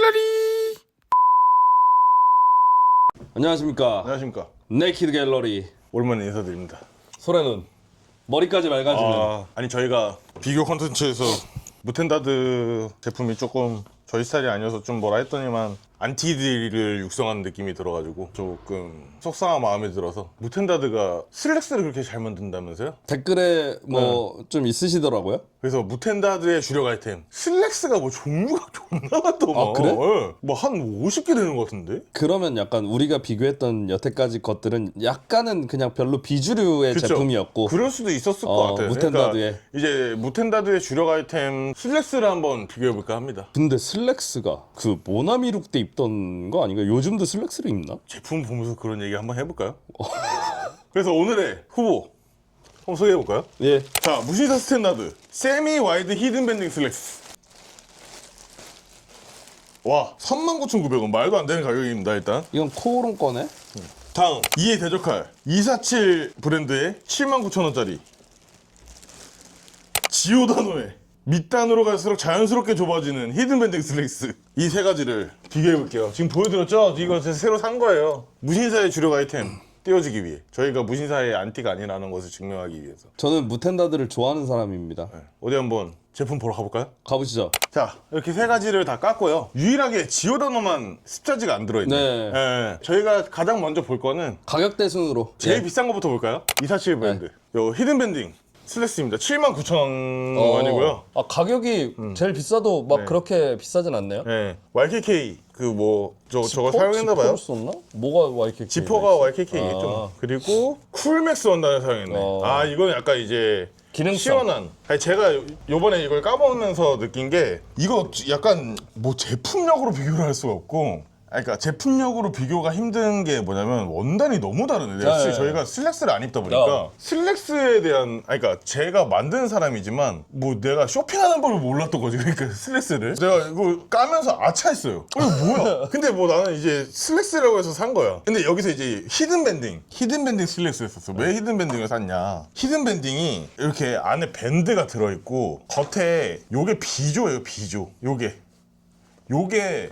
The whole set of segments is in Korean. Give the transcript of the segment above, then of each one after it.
갤러리. 안녕하십니까. 안녕하십니까. 네이키드 갤러리 오랜만에 인사드립니다. 소래는 머리까지 맑아지는 아니 저희가 비교 콘텐츠에서 무텐다드 제품이 조금 저희 스타일이 아니어서 좀 뭐라 했더니만 안티들을 육성하는 느낌이 들어가지고 조금 속상한 마음이 들어서. 무텐다드가 슬랙스를 그렇게 잘 만든다면서요? 댓글에 뭐 좀 있으시더라고요. 그래서 무텐다드의 주력 아이템 슬랙스가 뭐 종류가 존나 많더만. 그래? 뭐 한 50개 되는 것 같은데? 그러면 약간 우리가 비교했던 여태까지 것들은 약간은 그냥 별로 비주류의 그쵸? 제품이었고 그럴 수도 있었을 것 같아요. 무텐다드에. 그러니까 이제 무텐다드의 주력 아이템 슬랙스를 한번 비교해볼까 합니다. 근데 슬랙스가 그 모나미룩 때 입던 거 아닌가? 요즘도 슬랙스를 입나? 제품 보면서 그런 얘기 한번 해볼까요? 그래서 오늘의 후보 한번 소개해볼까요? 예. 자, 무신사 스탠다드 세미 와이드 히든 밴딩 슬랙스. 와, 39,900원. 말도 안 되는 가격입니다. 일단 이건 코오롱 거네? 다음 이에 대적할 247 브랜드의 79,000원짜리 지오다노의 밑단으로 갈수록 자연스럽게 좁아지는 히든 밴딩 슬랙스. 이 세 가지를 비교해볼게요. 지금 보여드렸죠? 이거 제가 새로 산 거예요. 무신사의 주력 아이템 띄워주기 위해. 저희가 무신사의 안티가 아니라는 것을 증명하기 위해서. 저는 무텐다드를 좋아하는 사람입니다. 네. 어디 한번 제품 보러 가볼까요? 가보시죠. 자, 이렇게 세 가지를 다 깠고요. 유일하게 지오다노만 습자지가 안 들어있네요. 네. 예. 저희가 가장 먼저 볼 거는 가격대 순으로 제일 예. 비싼 거부터 볼까요? 247 브랜드. 요 히든 밴딩 슬랙스입니다. 79,000원이고요. 아 가격이 제일 비싸도 막 네. 그렇게 비싸진 않네요. 예. YKK 그 뭐 저거 사용했나봐요. 지퍼를 썼나? 뭐가 YKK? 지퍼가 YKK겠죠. 그리고 쿨맥스 원단을 사용했네. 아, 이건 약간 이제 기능성. 시원한. 아니, 제가 요번에 이걸 까보면서 느낀 게 이거 약간 뭐 제품력으로 비교를 할 수가 없고, 아니, 그러니까 제품력으로 비교가 힘든 게 뭐냐면 원단이 너무 다르네. 네. 저희가 슬랙스를 안 입다 보니까 슬랙스에 대한, 아니, 그러니까 제가 만든 사람이지만 뭐 내가 쇼핑하는 법을 몰랐던 거지. 그러니까 슬랙스를 내가 이거 까면서 아차했어요. 이거 뭐야? 근데 뭐 나는 이제 슬랙스라고 해서 산 거야. 근데 여기서 이제 히든 밴딩 슬랙스였었어. 왜 히든 밴딩을 샀냐? 히든 밴딩이 이렇게 안에 밴드가 들어있고 겉에 요게 비조예요. 비조. 요게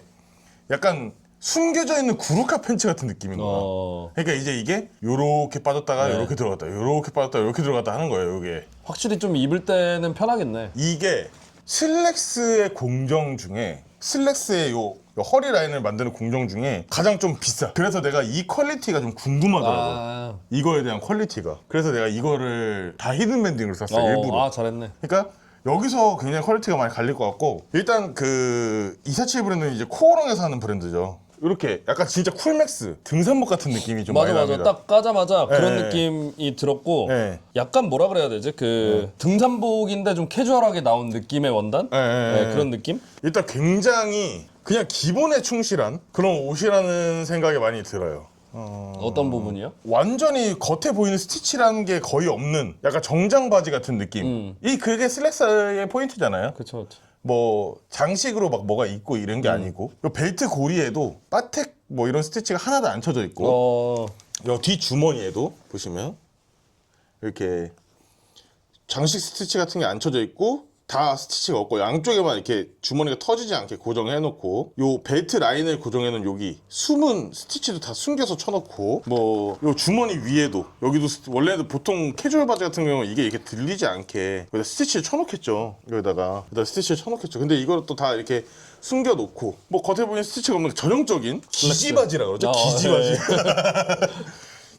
약간 숨겨져 있는 구루카 팬츠 같은 느낌인 거야. 그러니까 이제 이게 요렇게 빠졌다가 요렇게 들어갔다, 요렇게 빠졌다가 요렇게 들어갔다 하는 거예요. 요게 확실히 좀 입을 때는 편하겠네. 이게 슬랙스의 공정 중에, 슬랙스의 요 허리 라인을 만드는 공정 중에 가장 좀 비싸. 그래서 내가 이 퀄리티가 좀 궁금하더라고. 이거에 대한 퀄리티가. 그래서 내가 이거를 다 히든 밴딩으로 샀어. 일부러. 아 잘했네. 그러니까 여기서 굉장히 퀄리티가 많이 갈릴 것 같고, 일단 그 247 브랜드는 이제 코오롱에서 하는 브랜드죠. 이렇게 약간 진짜 쿨맥스 등산복 같은 느낌이 좀 많이 납니다. 딱 까자마자 그런 네. 느낌이 들었고 네. 약간 뭐라 그래야 되지? 그 등산복인데 좀 캐주얼하게 나온 느낌의 원단? 네. 그런 느낌? 일단 굉장히 그냥 기본에 충실한 그런 옷이라는 생각이 많이 들어요. 어떤 부분이요? 완전히 겉에 보이는 스티치라는 게 거의 없는 약간 정장 바지 같은 느낌. 그게 슬랙스의 포인트잖아요. 그쵸. 뭐 장식으로 막 뭐가 있고 이런 게 아니고, 요 벨트 고리에도 바텍 뭐 이런 스티치가 하나도 안 쳐져 있고, 요 뒤 주머니에도 보시면 이렇게 장식 스티치 같은 게 안 쳐져 있고 다 스티치가 없고, 양쪽에만 이렇게 주머니가 터지지 않게 고정해 놓고, 요 벨트 라인을 고정해 놓은 여기 숨은 스티치도 다 숨겨서 쳐놓고, 뭐 요 주머니 위에도 여기도 원래는 보통 캐주얼 바지 같은 경우는 이게 이렇게 들리지 않게 여기다 스티치를 쳐놓겠죠. 여기다가 스티치를 쳐놓겠죠. 근데 이걸 또 다 이렇게 숨겨 놓고, 뭐 겉에 보이는 스티치가 없는 전형적인 기지 바지라 그러죠. 기지 바지.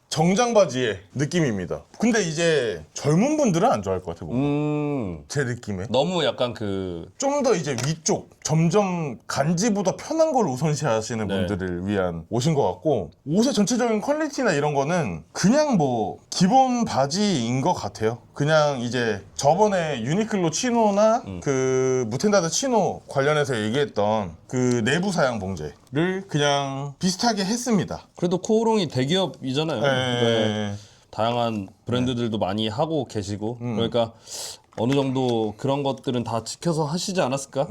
정장 바지의 느낌입니다. 근데 이제 젊은 분들은 안 좋아할 것 같아, 뭔가. 제 느낌에. 너무 약간 그 좀 더 이제 위쪽, 점점 간지보다 편한 걸 우선시 하시는 분들을 위한 옷인 것 같고, 옷의 전체적인 퀄리티나 이런 거는 그냥 뭐 기본 바지인 것 같아요. 그냥 이제 저번에 유니클로 치노나 그 무텐다드 치노 관련해서 얘기했던 그 내부 사양 봉제를 그냥 비슷하게 했습니다. 그래도 코오롱이 대기업이잖아요. 네. 다양한 브랜드들도 많이 하고 계시고 그러니까 어느 정도 그런 것들은 다 지켜서 하시지 않았을까?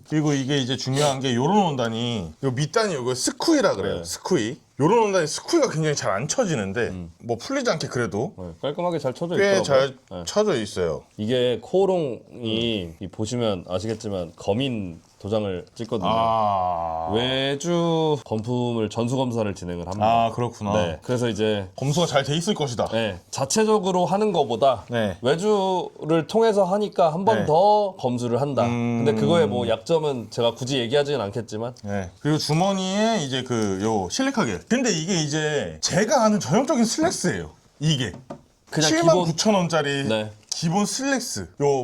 그리고 이게 이제 중요한 게 요런 원단이, 요 밑단이 요거 스쿠이라 그래요. 스쿠이. 요런 원단이 스쿠이가 굉장히 잘 안 쳐지는데 뭐 풀리지 않게 그래도 네, 깔끔하게 잘 쳐져 꽤 있더라고요. 잘 네. 쳐져 있어요. 이게 코오롱이 이 보시면 아시겠지만 검인 도장을 찍거든요. 아, 외주 건품을 전수 검사를 진행을 합니다. 아 그렇구나. 네, 그래서 이제 검수가 잘 돼 있을 것이다. 네, 자체적으로 하는 것보다 네. 외주를 통해서 하니까 한 번 네. 더 검수를 한다. 근데 그거의 뭐 약점은 제가 굳이 얘기하지는 않겠지만 네. 그리고 주머니에 이제 그 요 실리카겔. 근데 이게 이제 제가 아는 전형적인 슬랙스예요. 이게 그냥 79,000원짜리 네. 기본 슬랙스. 요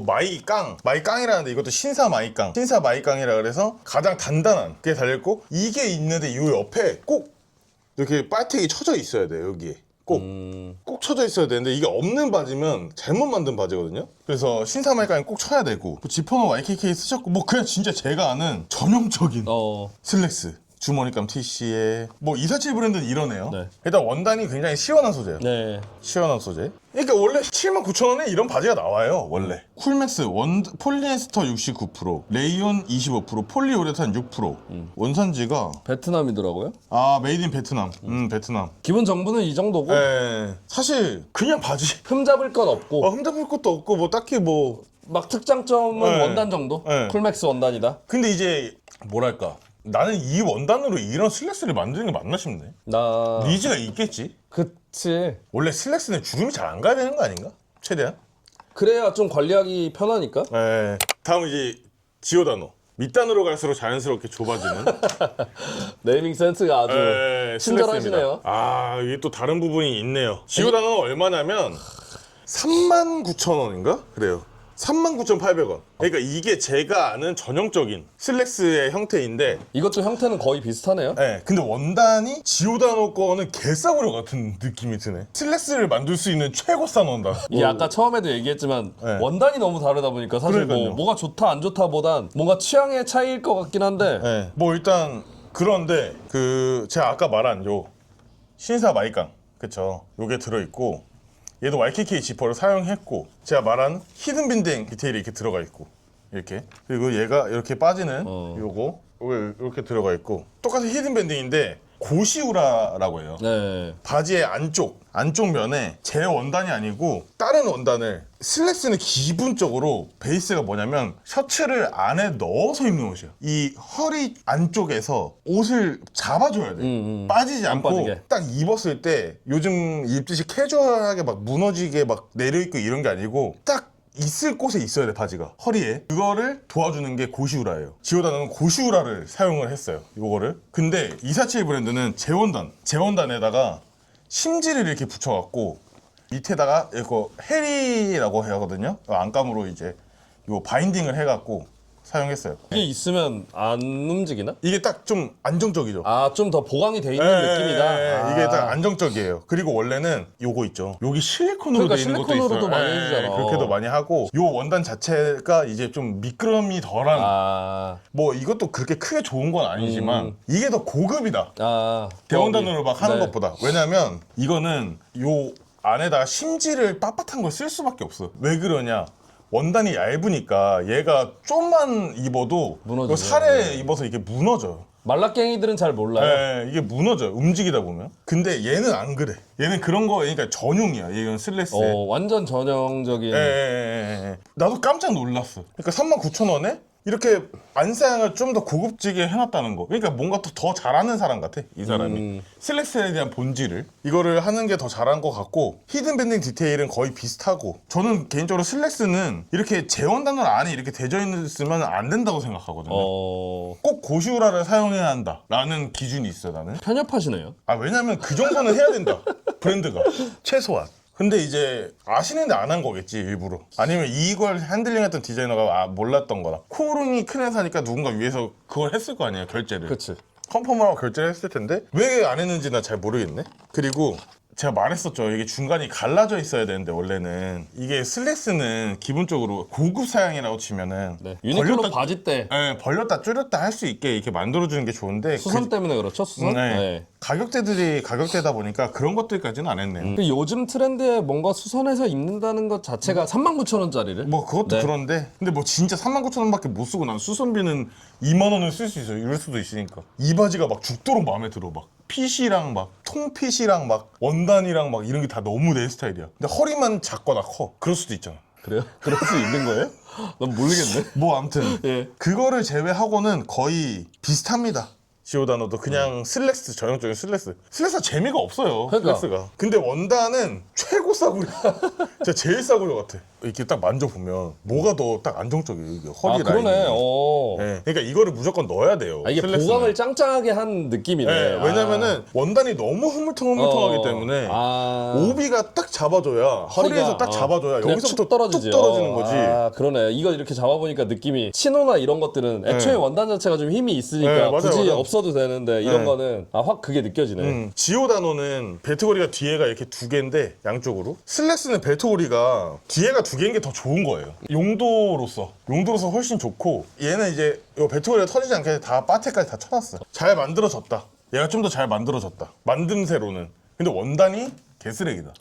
마이깡이라는데 이것도 신사 마이깡이라 그래서 가장 단단한 게 달려있고 이게 있는데 요 옆에 꼭 이렇게 빨텍이 쳐져 있어야 돼요. 여기에 꼭 쳐져 있어야 되는데 이게 없는 바지면 잘못 만든 바지거든요. 그래서 신사 마이깡이 꼭 쳐야 되고 뭐 지퍼는 YKK 쓰셨고 뭐 그냥 진짜 제가 아는 전형적인 슬랙스. 주머니감 TC에 뭐 247 브랜드는 이러네요. 네. 일단 원단이 굉장히 시원한 소재예요. 네. 시원한 소재. 그러니까 원래 79,000원에 이런 바지가 나와요. 원래. 쿨맥스 폴리에스터 69%, 레이온 25%, 폴리우레탄 6%. 원산지가 베트남이더라고요. 메이드 인 베트남. 베트남. 기본 정보는 이 정도고 사실 그냥 바지. 흠잡을 건 없고 흠잡을 것도 없고 뭐 딱히 뭐 막 특장점은 네. 원단 정도. 네. 쿨맥스 원단이다. 근데 이제 뭐랄까? 나는 이 원단으로 이런 슬랙스를 만드는 게 맞나 싶네. 나 니즈가 있겠지. 그치. 원래 슬랙스는 주름이 잘 안 가야 되는 거 아닌가? 최대한. 그래야 좀 관리하기 편하니까. 다음 이제 지오다노. 밑단으로 갈수록 자연스럽게 좁아지는 네이밍 센스가 아주 친절하시네요. 이게 또 다른 부분이 있네요. 지오다노는 얼마냐면 39,000원인가? 그래요. 39,800원. 그러니까 이게 제가 아는 전형적인 슬랙스의 형태인데 이것도 형태는 거의 비슷하네요. 근데 원단이 지오다노 거는 개싸구려 같은 느낌이 드네. 슬랙스를 만들 수 있는 최고 싼 원단. 이게 아까 처음에도 얘기했지만 원단이 너무 다르다 보니까 사실 그러니까요. 뭐가 좋다 안 좋다보단 뭔가 취향의 차이일 것 같긴 한데 뭐 일단 그런데 그 제가 아까 말한 요 신사 마이깡 그쵸? 요게 들어있고 얘도 YKK 지퍼를 사용했고 제가 말한 히든 빈딩 디테일이 이렇게 들어가 있고 이렇게 그리고 얘가 이렇게 빠지는 요거 이렇게 들어가 있고 똑같은 히든 밴딩인데 고시우라라고 해요. 네. 바지의 안쪽 면에 제 원단이 아니고 다른 원단을 슬랙스는 기본적으로 베이스가 뭐냐면 셔츠를 안에 넣어서 입는 옷이에요. 이 허리 안쪽에서 옷을 잡아줘야 돼. 빠지지 안 않고 빠지게. 딱 입었을 때 요즘 입듯이 캐주얼하게 막 무너지게 막 내려있고 이런 게 아니고 딱 있을 곳에 있어야 돼 바지가 허리에 그거를 도와주는 게 고시우라예요. 지오다노는 고시우라를 사용을 했어요. 요거를 근데 247 브랜드는 제원단에다가 심지를 이렇게 붙여갖고 밑에다가 이거 헤리라고 하거든요. 안감으로 이제 요 바인딩을 해갖고 사용했어요. 이게 있으면 안 움직이나? 이게 딱 좀 안정적이죠. 좀 더 보강이 돼 있는 느낌이다. 이게 딱 안정적이에요. 그리고 원래는 요거 있죠. 여기 실리콘으로 그러니까 돼 있는 것도 실리콘으로도 있어요. 많이 해주잖아. 그렇게도 많이 하고 요 원단 자체가 이제 좀 미끄럼이 덜한 뭐 이것도 그렇게 크게 좋은 건 아니지만 이게 더 고급이다. 대원단으로 막 하는 것보다. 왜냐면 이거는 요 안에다가 심지를 빳빳한 걸 쓸 수밖에 없어. 왜 그러냐? 원단이 얇으니까 얘가 좀만 입어도 무너지죠. 이거 살에 입어서 이게 무너져요. 말라깽이들은 잘 몰라요. 이게 무너져요. 움직이다 보면. 근데 얘는 안 그래. 얘는 그런 거 그러니까 전용이야. 이건 슬랙스에. 완전 전형적인. 나도 깜짝 놀랐어. 그러니까 39,000원에 이렇게 안사양을 좀 더 고급지게 해놨다는 거. 그러니까 뭔가 더 잘하는 사람 같아. 이 사람이. 슬랙스에 대한 본질을. 이거를 하는 게 더 잘한 것 같고 히든 밴딩 디테일은 거의 비슷하고 저는 개인적으로 슬랙스는 이렇게 재원단으로 안에 이렇게 되어 있으면 안 된다고 생각하거든요. 꼭 고시우라를 사용해야 한다라는 기준이 있어 나는. 편협하시네요. 왜냐면 그 정도는 해야 된다. 브랜드가. 최소한. 근데 이제 아시는데 안 한 거겠지 일부러. 아니면 이걸 핸들링했던 디자이너가 몰랐던 거나. 코오롱이 큰 회사니까 누군가 위에서 그걸 했을 거 아니에요 결제를. 그치. 컨펌을 하고 결제를 했을 텐데 왜 안 했는지 나 잘 모르겠네. 그리고 제가 말했었죠. 이게 중간이 갈라져 있어야 되는데 원래는 이게 슬랙스는 기본적으로 고급 사양이라고 치면은 유니클로 바지 때 벌렸다 줄였다 할 수 있게 이렇게 만들어주는 게 좋은데 수선 때문에 그렇죠. 수선. 가격대들이 가격대다 보니까 그런 것들까지는 안 했네요. 근데 요즘 트렌드에 뭔가 수선해서 입는다는 것 자체가 39,000원짜리를 뭐 그것도 그런데 근데 뭐 진짜 39,000원밖에 못 쓰고 난 수선비는 2만 원을 쓸 수 있어요. 이럴 수도 있으니까 이 바지가 막 죽도록 마음에 들어 막 핏이랑 막 통핏이랑 막 원단이랑 막 이런 게 다 너무 내 스타일이야. 근데 허리만 작거나 커. 그럴 수도 있잖아. 그래요? 그럴 수 있는 거예요? 난 모르겠네. 뭐 아무튼 예. 그거를 제외하고는 거의 비슷합니다. 지오다노도 그냥 슬랙스, 전형적인 슬랙스가 재미가 없어요. 그러니까. 슬랙스가. 근데 원단은 최고 싸구려. 진짜 제일 싸구려 같아. 이렇게 딱 만져보면 뭐가 더 딱 안정적이에요. 이게 허리 아 그러네. 라인이. 네. 그러니까 이거를 무조건 넣어야 돼요. 아, 이게 슬랙스는. 보강을 짱짱하게 한 느낌이네. 네, 왜냐면은 원단이 너무 흐물텅흐물텅하기 때문에 오비가 딱 잡아줘야 허리에서 딱 잡아줘야 그냥 여기서부터 툭 떨어지지. 뚝 떨어지는 거지. 아 그러네. 이거 이렇게 잡아보니까 느낌이 치노나 이런 것들은 애초에 원단 자체가 좀 힘이 있으니까 네, 맞아요, 굳이 맞아요. 없어도 되는데 이런 네. 거는 확 그게 느껴지네. 지오다노는 벨트고리가 뒤에가 이렇게 두 개인데 양쪽으로 슬랙스는 벨트고리가 뒤에가 두 개인 게 더 좋은 거예요. 용도로서 훨씬 좋고 얘는 이제 이 벨트고리가 터지지 않게 다 바테까지 다 쳐놨어. 잘 만들어졌다. 얘가 좀 더 잘 만들어졌다. 만듦새로는. 근데 원단이 개쓰레기다.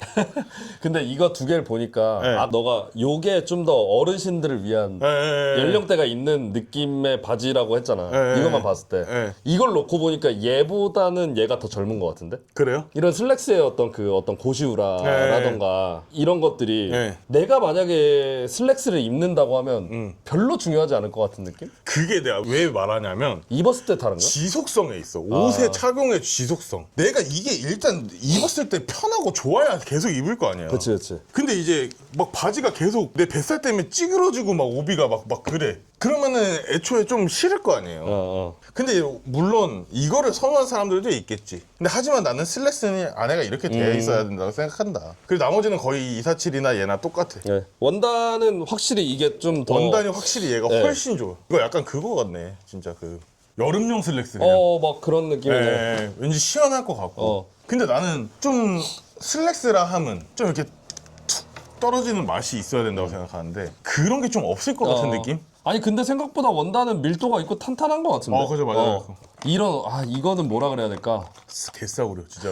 근데 이거 두 개를 보니까 네. 너가 요게 좀 더 어르신들을 위한 연령대가 있는 느낌의 바지라고 했잖아. 네. 이것만 봤을 때 네. 이걸 놓고 보니까 얘보다는 얘가 더 젊은 것 같은데? 그래요? 이런 슬랙스의 어떤 고시우라라던가 이런 것들이 네. 내가 만약에 슬랙스를 입는다고 하면 별로 중요하지 않을 것 같은 느낌? 그게 내가 왜 말하냐면 입었을 때 다른가? 지속성에 있어. 옷의 착용의 지속성. 내가 이게 일단 입었을 때 편하고 좋아야 계속 입을 거 아니야. 그치 그치. 근데 이제 막 바지가 계속 내 뱃살 때문에 찌그러지고 막 오비가 막 그래. 그러면은 애초에 좀 싫을 거 아니에요. 근데 물론 이거를 선호하는 사람들도 있겠지. 근데 하지만 나는 슬랙스는 안에가 이렇게 돼 있어야 된다고 생각한다. 그리고 나머지는 거의 247이나 얘나 똑같아. 네. 원단은 확실히 이게 좀 더 원단이 확실히 얘가 네. 훨씬 좋아. 이거 약간 그거 같네. 진짜 그 여름용 슬랙스. 그냥. 막 그런 느낌이네. 예, 왠지 시원할 것 같고. 근데 나는 좀 슬랙스라 함은 좀 이렇게 툭 떨어지는 맛이 있어야 된다고 생각하는데 그런 게 좀 없을 것 같은 느낌? 아니 근데 생각보다 원단은 밀도가 있고 탄탄한 것 같은데. 그죠, 맞아요. 이런 이거는 뭐라 그래야 될까? 개싸구려 진짜.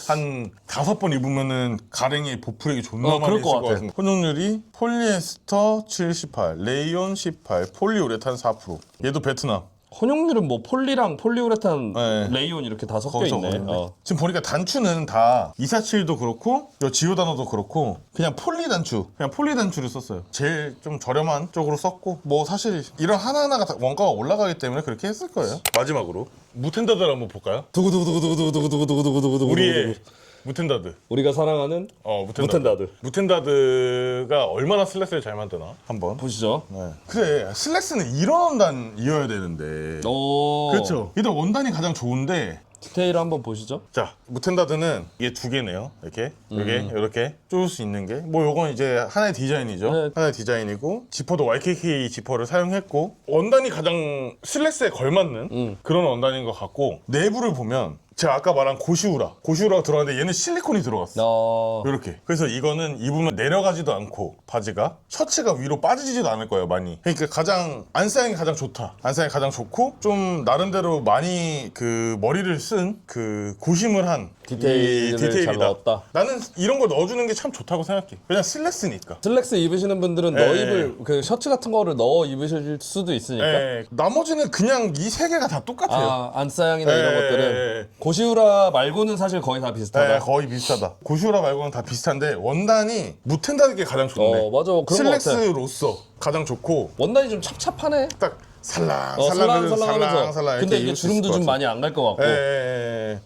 한 5번 입으면은 가랭이 보풀액이 존나 많이 그럴 있을 것 것 같아. 같은데. 혼용률이 폴리에스터 78, 레이온 18, 폴리우레탄 4%. 얘도 베트남. 혼용률은 뭐 폴리랑 폴리우레탄, 네. 레이온 이렇게 다 섞여 거기서 있네. 거기네. 지금 보니까 단추는 다 247도 그렇고 요 지오다노도 그렇고 그냥 폴리 단추를 썼어요. 제일 좀 저렴한 쪽으로 썼고 뭐 사실 이런 하나하나가 다 원가가 올라가기 때문에 그렇게 했을 거예요. 마지막으로 무텐다드를 한번 볼까요? 두구두구두구두구두구두구두구두구두구. 우리의 무텐다드. 우리가 사랑하는 무텐다드. 무텐다드가 얼마나 슬랙스를 잘 만드나 한번 보시죠. 네. 그래 슬랙스는 이런 원단이어야 되는데 오. 그렇죠. 일단 원단이 가장 좋은데 디테일 한번 보시죠. 자, 무텐다드는 이게 두 개네요. 이렇게, 이렇게 쪼을 수 있는 게. 뭐, 요건 이제 하나의 디자인이죠. 네. 하나의 디자인이고, 지퍼도 YKK 지퍼를 사용했고, 원단이 가장 슬랙스에 걸맞는 그런 원단인 것 같고, 내부를 보면, 제가 아까 말한 고시우라가 들어갔는데 얘는 실리콘이 들어갔어. 이렇게. 그래서 이거는 입으면 내려가지도 않고 바지가 셔츠가 위로 빠지지도 않을 거예요 많이. 그러니까 가장 안사양이 가장 좋다. 안사양이 가장 좋고 좀 나름대로 많이 그 머리를 쓴 그 고심을 한 디테일을 잘 넣었다. 나는 이런 걸 넣어주는 게 참 좋다고 생각해. 그냥 슬랙스니까. 슬랙스 입으시는 분들은 네. 넣어 입을 그 셔츠 같은 거를 넣어 입으실 수도 있으니까. 예, 나머지는 그냥 이 세 개가 다 똑같아요. 안사양이나 이런 네. 것들은 고시우라 말고는 사실 거의 다 비슷하다. 네, 거의 비슷하다. 고시우라 말고는 다 비슷한데 원단이 무텐다드게 가장 좋네. 맞아. 그런 거 같아. 슬랙스로서 가장 좋고 원단이 좀 찹찹하네. 딱 살랑살랑하면서. 살랑 근데 이게 주름도 좀 많이 안 갈 것 같고.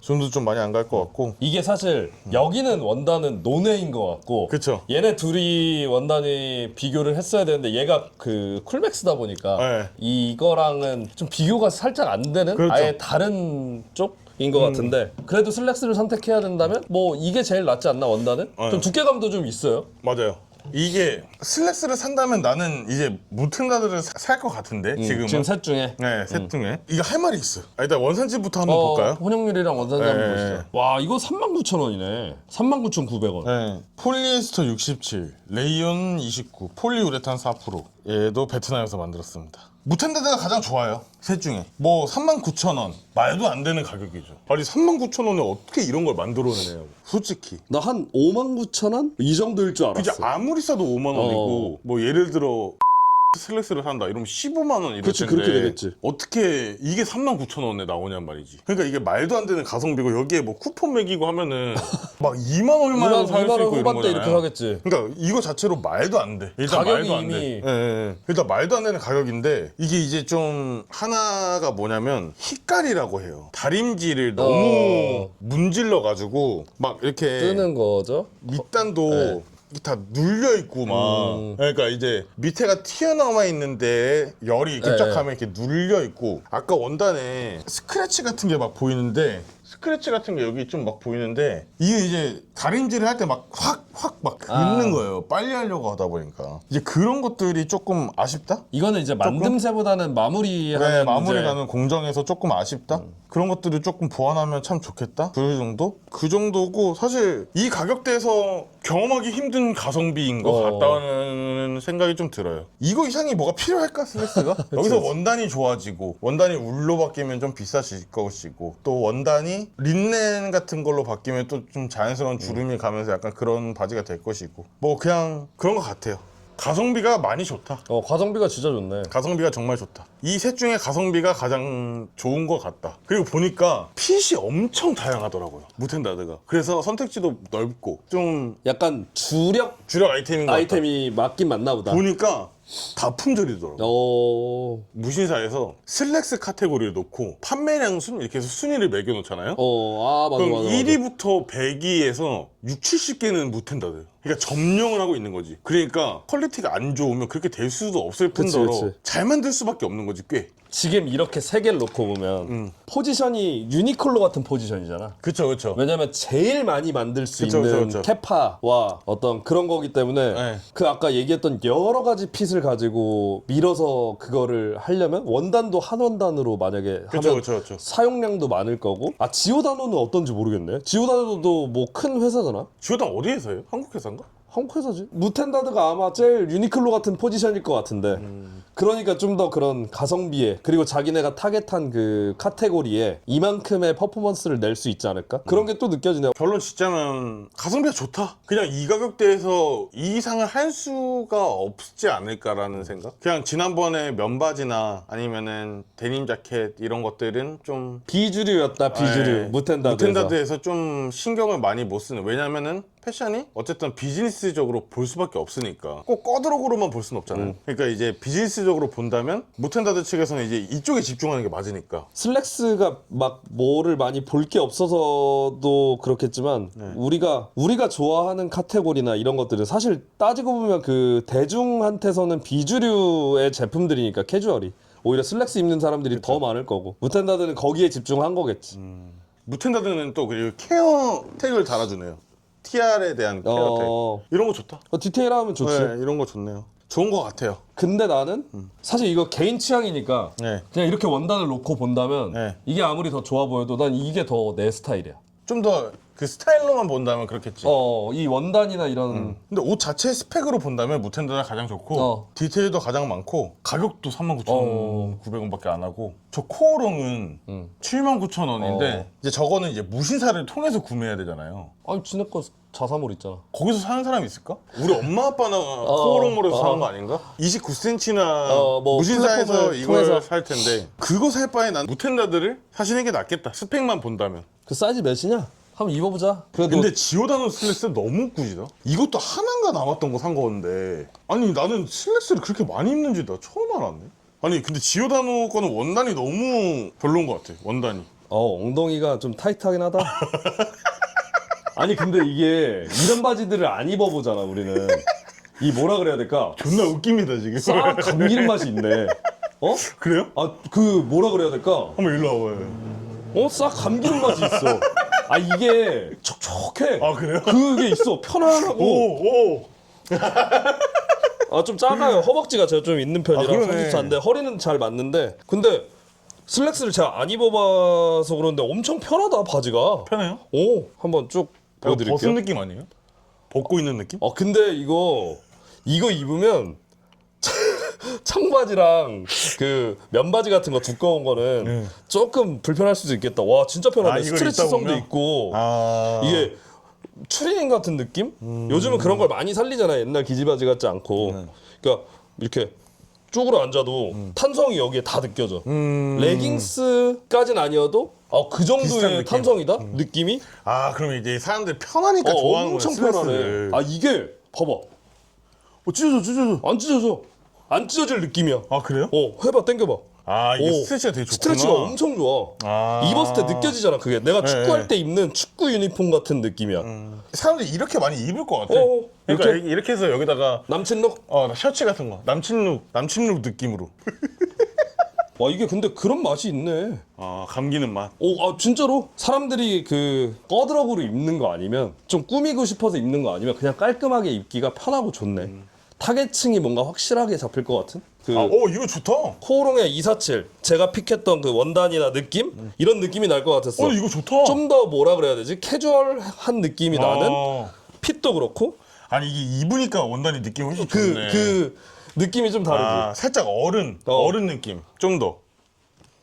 주름도 좀 많이 안 갈 것 같고. 이게 사실 여기는 원단은 노네인 것 같고. 그쵸. 얘네 둘이 원단이 비교를 했어야 되는데 얘가 그 쿨맥스다 보니까 네. 이거랑은 좀 비교가 살짝 안 되는 그렇죠. 아예 다른 쪽. 인 것 같은데 그래도 슬랙스를 선택해야 된다면 뭐 이게 제일 낫지 않나 원단은? 좀 두께감도 좀 있어요. 맞아요. 이게 슬랙스를 산다면 나는 이제 무텐다드를 살 것 같은데 지금은. 지금 셋 중에 네, 셋 중에. 이거 할 말이 있어요. 일단 원산지부터 한번 볼까요? 혼용률이랑 원산지 한번 네. 보시죠. 와 이거 39,000원이네. 39,900원. 네. 폴리에스터 67, 레이온 29, 폴리우레탄 4%. 얘도 베트남에서 만들었습니다. 무텐다드가 가장 좋아요. 셋 중에. 뭐 39,000원. 말도 안 되는 가격이죠. 아니 39,000원에 어떻게 이런 걸 만들어내냐고. 솔직히. 나 한 59,000원? 이 정도일 줄 알았어. 그죠? 아무리 싸도 5만 원이고 뭐 예를 들어 슬랙스를 산다 이러면 15만 원 이럴 그치, 텐데 그렇게 되겠지. 어떻게 이게 39,000원에 나오냔 말이지. 그러니까 이게 말도 안 되는 가성비고 여기에 뭐 쿠폰 매기고 하면은 막 2만 얼마에 살 수 2만 원 있고 이런 후반대 이렇게 거잖아요. 사겠지. 그러니까 이거 자체로 말도 안 돼. 일단 가격이 말도 안 이미- 돼. 예. 일단 말도 안 되는 가격인데 이게 이제 좀 하나가 뭐냐면 희깔이라고 해요. 다림질을 너무 문질러 가지고 막 이렇게 뜨는 거죠. 밑단도 네. 이게 다 눌려 있고 막 그러니까 이제 밑에가 튀어나와 있는데 열이 급작하면 이렇게 눌려 있고 아까 원단에 스크래치 같은 게 막 보이는데 스크래치 같은 게 여기 좀 막 보이는데 이게 이제 다림질을 할 때 막 확 막 있는 거예요. 빨리 하려고 하다 보니까 이제 그런 것들이 조금 아쉽다. 이거는 이제 만듦새보다는 마무리하는 네, 마무리 이제 가는 공정에서 조금 아쉽다. 그런 것들을 조금 보완하면 참 좋겠다. 그 정도? 그 정도고 사실 이 가격대에서 경험하기 힘든 가성비인 것 같다는 생각이 좀 들어요. 이거 이상이 뭐가 필요할까 슬랙스가? 여기서 원단이 좋아지고 원단이 울로 바뀌면 좀 비싸질 것이고 또 원단이 린넨 같은 걸로 바뀌면 또 좀 자연스러운 주름이 가면서 약간 그런 바지가 될 것이고 뭐 그냥 그런 것 같아요. 가성비가 많이 좋다. 가성비가 진짜 좋네. 가성비가 정말 좋다. 이 셋 중에 가성비가 가장 좋은 것 같다. 그리고 보니까 핏이 엄청 다양하더라고요. 무텐다드가. 그래서 선택지도 넓고 좀 약간 주력 주력 아이템인 것 같다. 아이템이 맞긴 맞나 보다. 보니까 다 품절이더라고요. 어, 무신사에서 슬랙스 카테고리를 놓고 판매량 순 이렇게 해서 순위를 매겨놓잖아요. 맞아, 그럼 맞아. 1위부터 100위에서 6, 70개는 무텐다드. 그러니까 점령을 하고 있는 거지. 그러니까 퀄리티가 안 좋으면 그렇게 될 수도 없을 그치, 뿐더러 그치. 잘 만들 수밖에 없는 거지 꽤. 지금 이렇게 세 개를 놓고 보면 포지션이 유니클로 같은 포지션이잖아. 그쵸 그쵸. 왜냐면 제일 많이 만들 수 그쵸, 있는 그쵸, 그쵸. 캐파와 어떤 그런 거기 때문에 네. 그 아까 얘기했던 여러 가지 핏을 가지고 밀어서 그거를 하려면 원단도 한 원단으로 만약에 그쵸, 하면 그쵸, 그쵸. 사용량도 많을 거고 지오다노는 어떤지 모르겠네. 지오다노도 뭐 큰 회사잖아. 지오당 어디에서 해요? 한국 회사인가? 한국 회사지. 무텐다드가 아마 제일 유니클로 같은 포지션일 것 같은데. 그러니까 좀 더 그런 가성비에 그리고 자기네가 타겟한 그 카테고리에 이만큼의 퍼포먼스를 낼 수 있지 않을까? 그런 게 또 느껴지네. 결론 짓자면 가성비가 좋다. 그냥 이 가격대에서 이 이상을 할 수가 없지 않을까라는 생각? 그냥 지난번에 면바지나 아니면은 데님 자켓 이런 것들은 좀 비주류였다, 비주류. 네, 무텐다드에서. 무텐다드에서 좀 신경을 많이 못 쓰는. 왜냐면은 패션이 어쨌든 비즈니스적으로 볼 수밖에 없으니까 꼭 꺼드럭으로만 볼 수는 없잖아요. 그러니까 이제 비즈니스적으로 본다면 무텐다드 측에서는 이제 이쪽에 집중하는 게 맞으니까. 슬랙스가 막 뭐를 많이 볼 게 없어서도 그렇겠지만 우리가 좋아하는 카테고리나 이런 것들은 사실 따지고 보면 그 대중한테서는 비주류의 제품들이니까 캐주얼이 오히려 슬랙스 입는 사람들이 더 많을 거고 무텐다드는 거기에 집중한 거겠지. 무텐다드는 또 그리고 케어 태그를 달아주네요. TR에 대한 케어 태그. 이런 거 좋다. 디테일하면 좋지. 네, 이런 거 좋네요. 좋은 거 같아요. 근데 나는 사실 이거 개인 취향이니까 네. 그냥 이렇게 원단을 놓고 본다면 네. 이게 아무리 더 좋아 보여도 난 이게 더 내 스타일이야. 좀 더 그 스타일로만 본다면 그렇겠지. 이 원단이나 이런 근데 옷 자체 스펙으로 본다면 무텐다가 가장 좋고 디테일도 가장 많고 가격도 39,900원밖에 안 하고 저 코어롱은 79,000원인데 이제 저거는 이제 무신사를 통해서 구매해야 되잖아요. 아니 지네 거 자사몰 있잖아. 거기서 사는 사람이 있을까? 우리 엄마 아빠나 코어롱몰에서 사는 거 아닌가? 29cm나 뭐 무신사에서 플랫폼을 이걸 통해서. 살 텐데 그거 살 바에 난 무텐다드를 사시는 게 낫겠다. 스펙만 본다면. 그 사이즈 몇이냐? 한번 입어보자. 그래도 근데 지오다노 슬랙스 너무 꾸지다. 이것도 하나인가 남았던 거 산 건데 아니 나는 슬랙스를 그렇게 많이 입는지 나 처음 알았네. 아니 근데 지오다노 거는 원단이 너무 별로인 것 같아. 원단이. 엉덩이가 좀 타이트하긴 하다. 아니 근데 이게 이런 바지들을 안 입어보잖아 우리는. 이 뭐라 그래야 될까? 존나 웃깁니다 지금. 싹 감기는 맛이 있네. 그래요? 그 뭐라 그래야 될까? 한번 일로 와봐요. 싹 감기는 맛이 있어. 이게 촉촉해. 그래요? 그게 있어. 편안하고. 오. 좀 작아요. 허벅지가 제가 좀 있는 편이라 그러네. 34인데 허리는 잘 맞는데 근데 슬랙스를 제가 안 입어봐서 그런데 엄청 편하다 바지가. 편해요? 한번 쭉 벗은 보여드릴게요. 느낌 아니에요? 벗고 있는 느낌? 근데 이거 입으면 청바지랑 그 면바지 같은 거 두꺼운 거는 조금 불편할 수도 있겠다. 와 진짜 편하네. 이걸 스트레치성도 입다 보면? 있고 이게 이게 추리닝 같은 느낌? 요즘은 그런 걸 많이 살리잖아요. 옛날 기지바지 같지 않고. 그러니까 이렇게 쪽으로 앉아도 탄성이 여기에 다 느껴져. 레깅스까진 아니어도 그 비슷한 정도의 느낌. 탄성이다? 느낌이? 아 그럼 이제 사람들이 편하니까 좋아하는 거야. 엄청 편하네. 아 이게 봐봐. 찢어져. 안 찢어져. 안 찢어질 느낌이야. 아 그래요? 해봐, 당겨봐. 아 이게 스트레치가 되게 좋구나. 스트레치가 엄청 좋아. 아. 입었을 때 느껴지잖아. 그게 내가 축구할 때 입는 축구 유니폼 같은 느낌이야. 사람들이 이렇게 많이 입을 것 같아. 이렇게? 그러니까 이렇게 해서 여기다가 남친룩? 셔츠 같은 거 남친룩 느낌으로. 와 이게 근데 그런 맛이 있네. 아 감기는 맛. 진짜로 사람들이 그 꺼드럭으로 입는 거 아니면 좀 꾸미고 싶어서 입는 거 아니면 그냥 깔끔하게 입기가 편하고 좋네. 타겟층이 뭔가 확실하게 잡힐 것 같은? 이거 좋다. 코오롱의 247 제가 픽했던 그 원단이나 느낌? 이런 느낌이 날 것 같았어. 이거 좋다. 좀 더 뭐라 그래야 되지? 캐주얼한 느낌이 나는 핏도 그렇고 아니 이게 입으니까 원단이 느낌이 훨씬 좋네. 그 느낌이 좀 다르지. 살짝 어른 느낌 좀 더.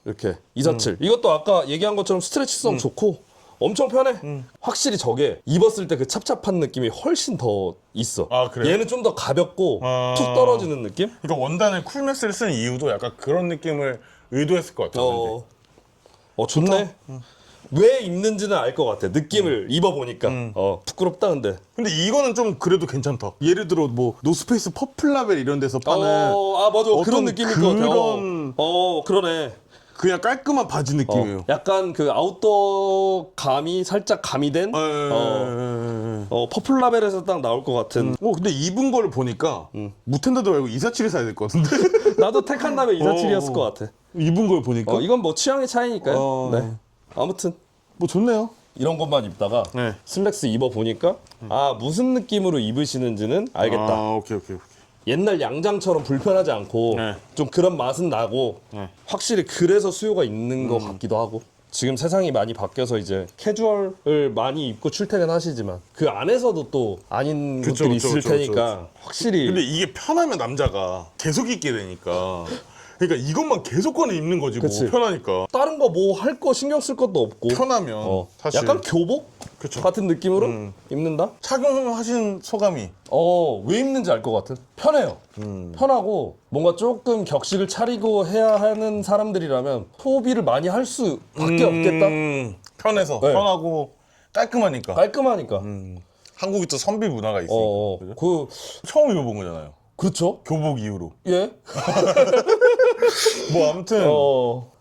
이렇게 247 이것도 아까 얘기한 것처럼 스트레치성 좋고 엄청 편해. 확실히 저게 입었을 때 그 찹찹한 느낌이 훨씬 더 있어. 아, 그래요? 얘는 좀 더 가볍고 툭 떨어지는 느낌? 그러니까 원단을 쿨맥스를 쓰는 이유도 약간 그런 느낌을 의도했을 것 같아요. 좋네. 왜 입는지는 알 것 같아. 느낌을 입어보니까. 부끄럽다 근데. 근데 이거는 좀 그래도 괜찮다. 예를 들어 뭐 노스페이스 퍼플라벨 이런 데서 파는 맞아. 그런 어떤 느낌일 것 같아. 그런 그러네. 그냥 깔끔한 바지 느낌이에요. 약간 그 아웃도어 감이 살짝 가미된 퍼플라벨에서 딱 나올 것 같은. 근데 입은 걸 보니까 무텐다드 말고 247을 사야 될 것 같은데. 나도 택한 다음에 247이었을 것 같아. 입은 걸 보니까 이건 뭐 취향의 차이니까요. 네. 아무튼 뭐 좋네요. 이런 것만 입다가 네. 슬랙스 입어 보니까 무슨 느낌으로 입으시는지는 알겠다. 오케이. 옛날 양장처럼 불편하지 않고 네. 좀 그런 맛은 나고 확실히 그래서 수요가 있는 것 같기도 하고. 지금 세상이 많이 바뀌어서 이제 캐주얼을 많이 입고 출퇴근하시지만 그 안에서도 또 아닌 것들이 있을 테니까 확실히. 근데 이게 편하면 남자가 계속 입게 되니까. 그러니까 이것만 계속 꺼내 입는 거지 뭐. 그치. 편하니까. 다른 거 뭐 할 거 신경 쓸 것도 없고 편하면 사실 약간 교복 그쵸. 같은 느낌으로 입는다? 착용하신 소감이 왜 입는지 알 것 같은? 편해요. 편하고 뭔가 조금 격식을 차리고 해야 하는 사람들이라면 소비를 많이 할 수밖에 없겠다. 편해서 네. 편하고 깔끔하니까. 깔끔하니까. 한국이 또 선비 문화가 있으니까. 그죠? 처음 입어본 거잖아요. 그렇죠. 교복 이후로. 예. 뭐 아무튼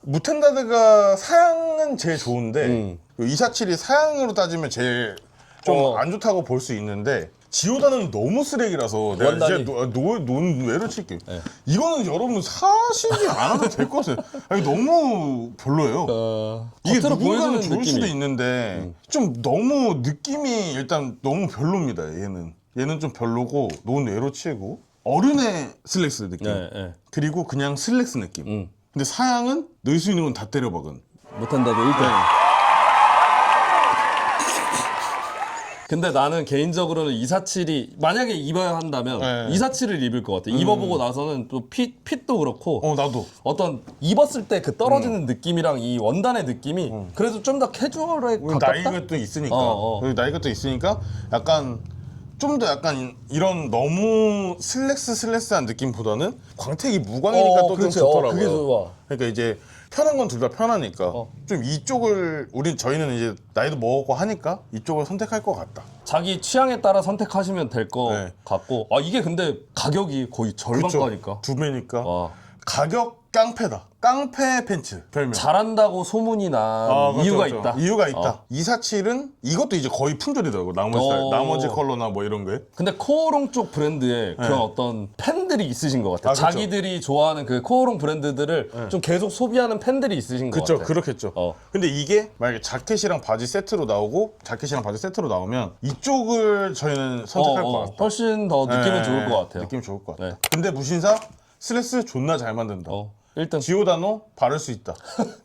무텐다드가 사양은 제일 좋은데 247이 사양으로 따지면 제일 좀 안 좋다고 볼 수 있는데 지오다는 너무 쓰레기라서 내가 원단이. 이제 외로 칠게. 이거는 여러분 사시지 않아도 될 것 같아요. 아니, 너무 별로예요. 이게 겉으로 누군가는 보여주는 좋을 느낌이. 수도 있는데 좀 너무 느낌이 일단 너무 별로입니다. 얘는 좀 별로고 논외로 치고 어른의 슬랙스 느낌. 네. 그리고 그냥 슬랙스 느낌. 근데 사양은 넣을 수 있는 건 다 때려박은. 못한다도 1등. 근데 나는 개인적으로는 247이 만약에 입어야 한다면 247을 입을 것 같아. 입어보고 나서는 또 핏도 그렇고 나도. 어떤 입었을 때 그 떨어지는 느낌이랑 이 원단의 느낌이 그래도 좀 더 캐주얼에 가깝다? 나이가 또 있으니까. 그리고 나이가 또 있으니까 약간 좀 더 약간 이런 너무 슬랙스한 느낌보다는 광택이 무광이니까 또 좀 그렇지. 좋더라고요. 그게 좋아. 그러니까 이제 편한 건 둘 다 편하니까 좀 이쪽을 저희는 이제 나이도 먹었고 하니까 이쪽을 선택할 것 같다. 자기 취향에 따라 선택하시면 될 것 네. 같고 이게 근데 가격이 거의 절반가니까 두 배니까. 와. 가격 깡패다. 깡패 팬츠 별명. 잘한다고 소문이 난 이유가 있다. 이유가 있다. 247은 이것도 이제 거의 품절이더라고. 나머지 컬러나 뭐 이런 거에. 근데 코오롱 쪽 브랜드에 그런 어떤 팬들이 있으신 것 같아요. 그쵸. 자기들이 좋아하는 그 코오롱 브랜드들을 좀 계속 소비하는 팬들이 있으신 것 그렇죠, 같아요. 그렇겠죠. 근데 이게 만약에 자켓이랑 바지 세트로 나오면 이쪽을 저희는 선택할 것 같다. 훨씬 더 느낌은 좋을 것 같아요. 느낌 좋을 것 같아. 네. 근데 무신사 슬랙스 존나 잘 만든다. 1등. 지오다노 바를 수 있다.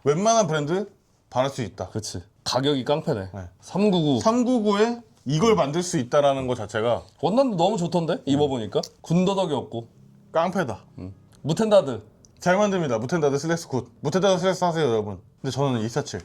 웬만한 브랜드 바를 수 있다. 그렇지. 가격이 깡패네. 399. 399에 이걸 만들 수 있다라는 것 자체가 원단도 너무 좋던데? 입어보니까. 군더더기 없고. 깡패다. 무텐다드. 잘 만듭니다. 무텐다드 슬랙스 굿. 무텐다드 슬랙스 하세요, 여러분. 근데 저는 247.